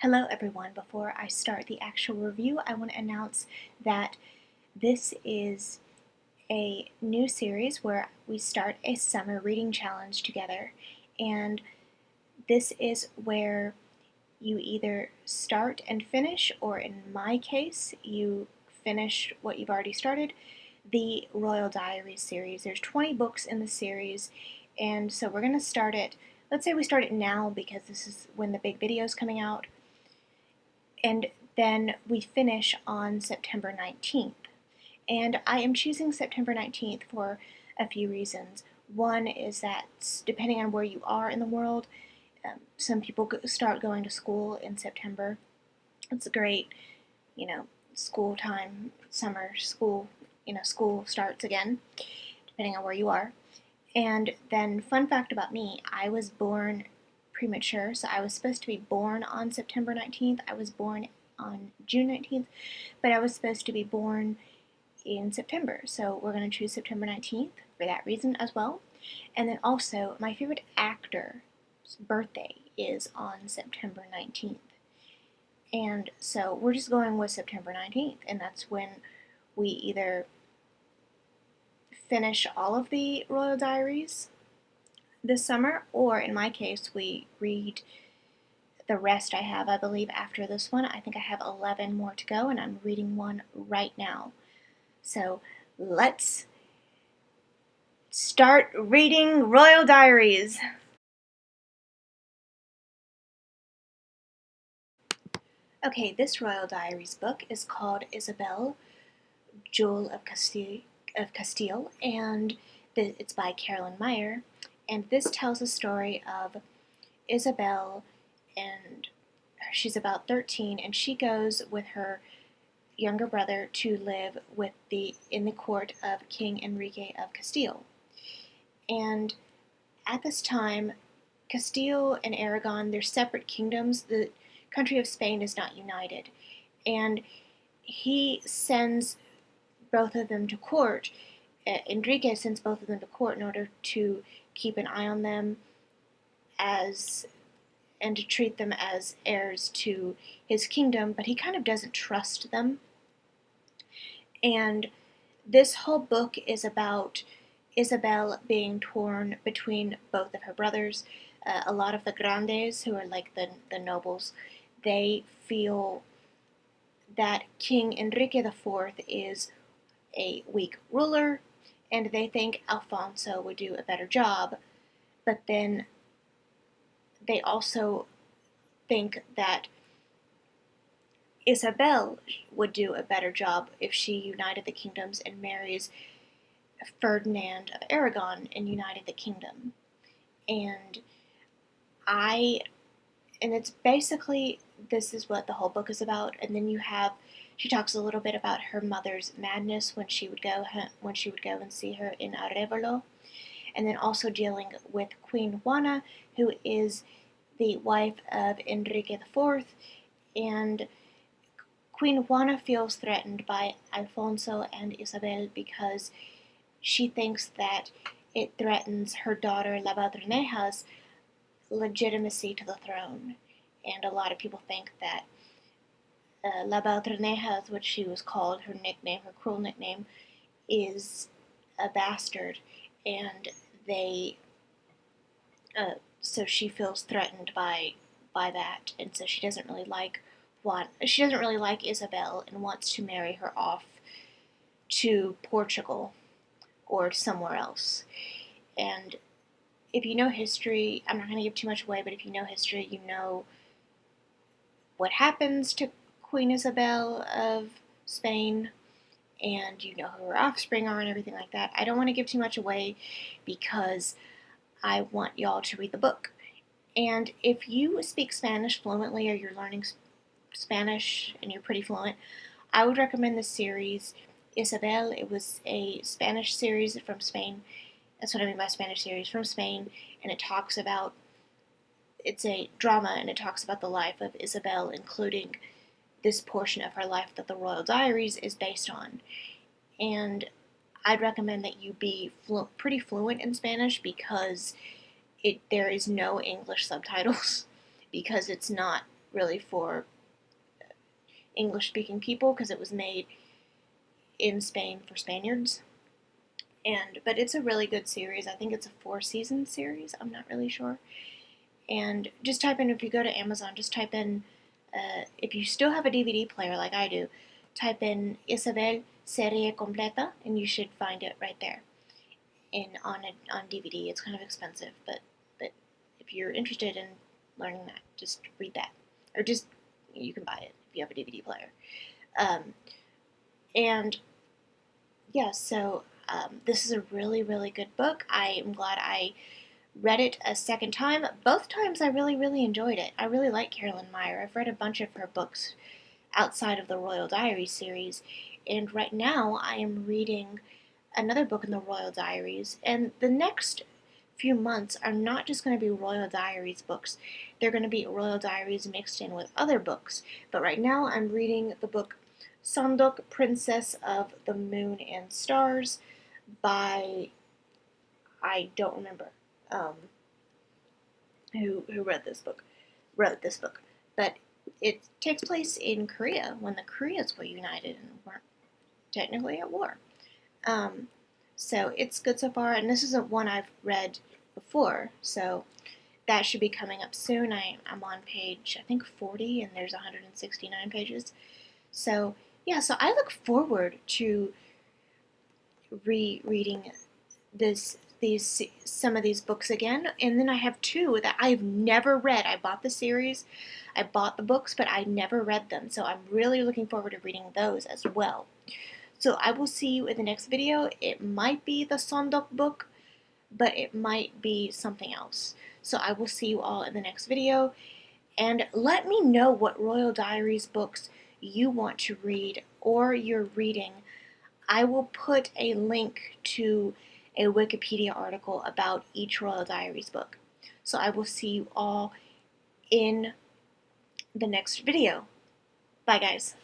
Hello everyone. Before I start the actual review, I want to announce that this is a new series where we start a summer reading challenge together, and this is where you either start and finish, or in my case, you finish what you've already started, the Royal Diaries series. There's 20 books in the series, and so we're going to start it, let's say we start it now because this is when the big video is coming out, and then we finish on September 19th. And I am choosing September 19th for a few reasons. One is that depending on where you are in the world, some people start going to school in September. It's a great, school time, summer school, school starts again, depending on where you are. And then, fun fact about me, I was born premature, so I was supposed to be born on September 19th. I was born on June 19th, but I was supposed to be born in September, so we're going to choose September 19th for that reason as well. And then also, my favorite actor's birthday is on September 19th. And so we're just going with September 19th, and that's when we either finish all of the Royal Diaries this summer, or in my case, we read the rest I have, I believe, after this one. I think I have 11 more to go, and I'm reading one right now. So let's start reading Royal Diaries. Okay, this Royal Diaries book is called Isabel, Jewel of Castille, and it's by Carolyn Meyer, and this tells the story of Isabel, and she's about 13, and she goes with her younger brother to live in the court of King Enrique of Castile. And at this time, Castile and Aragon, they're separate kingdoms. The country of Spain is not united, and he sends both of them to court. Enrique sends both of them to court in order to keep an eye on them and to treat them as heirs to his kingdom, but he kind of doesn't trust them. And this whole book is about Isabel being torn between both of her brothers. A lot of the grandes, who are like the nobles, they feel that King Enrique IV is a weak ruler, and they think Alfonso would do a better job. But then they also think that Isabel would do a better job if she united the kingdoms and marries Ferdinand of Aragon and united the kingdom. And it's basically, this is what the whole book is about. And then she talks a little bit about her mother's madness when she would go and see her in Arevalo, and then also dealing with Queen Juana, who is the wife of Enrique IV, and Queen Juana feels threatened by Alfonso and Isabel because she thinks that it threatens her daughter La Badroneja's legitimacy to the throne. And a lot of people think that La Badroneja, which she was called, her cruel nickname, is a bastard, and so she feels threatened by that, and so she doesn't really like Isabel and wants to marry her off to Portugal or somewhere else. And if you know history, I'm not going to give too much away, but if you know history, you know what happens to Queen Isabel of Spain, and you know who her offspring are and everything like that. I don't want to give too much away because I want y'all to read the book. And if you speak Spanish fluently, or you're learning Spanish and you're pretty fluent, I would recommend this series, Isabel. It was a Spanish series from Spain. That's what I mean by Spanish series, from Spain, and it's a drama, and it talks about the life of Isabel, including this portion of her life that the Royal Diaries is based on. And I'd recommend that you be pretty fluent in Spanish, because there is no English subtitles, because it's not really for English-speaking people because it was made in Spain for Spaniards. But it's a really good series. I think it's a 4-season series. I'm not really sure. And just type in, if you go to Amazon, just type in, if you still have a DVD player like I do, type in Isabel serie completa, and you should find it right there. And on DVD, it's kind of expensive, but if you're interested in learning that, just read that, or just you can buy it if you have a DVD player. And yeah, so this is a really, really good book. I am glad I read it a second time. Both times I really, really enjoyed it. I really like Carolyn Meyer. I've read a bunch of her books outside of the Royal Diaries series, and right now I am reading another book in the Royal Diaries, and the next few months are not just going to be Royal Diaries books. They're going to be Royal Diaries mixed in with other books. But right now I'm reading the book Sondok, Princess of the Moon and Stars by, I don't remember who wrote this book, but it takes place in Korea when the Koreas were united and weren't technically at war. So it's good so far, and this isn't one I've read before, so that should be coming up soon. I'm on page, I think, 40, and there's 169 pages. So yeah, so I look forward to rereading some of these books again, and then I have 2 that I've never read. I bought the series, I bought the books, but I never read them, so I'm really looking forward to reading those as well. So I will see you in the next video. It might be the Sondok book, but it might be something else. So I will see you all in the next video, and let me know what Royal Diaries books you want to read or you're reading. I will put a link to a Wikipedia article about each Royal Diaries book. So I will see you all in the next video. Bye, guys.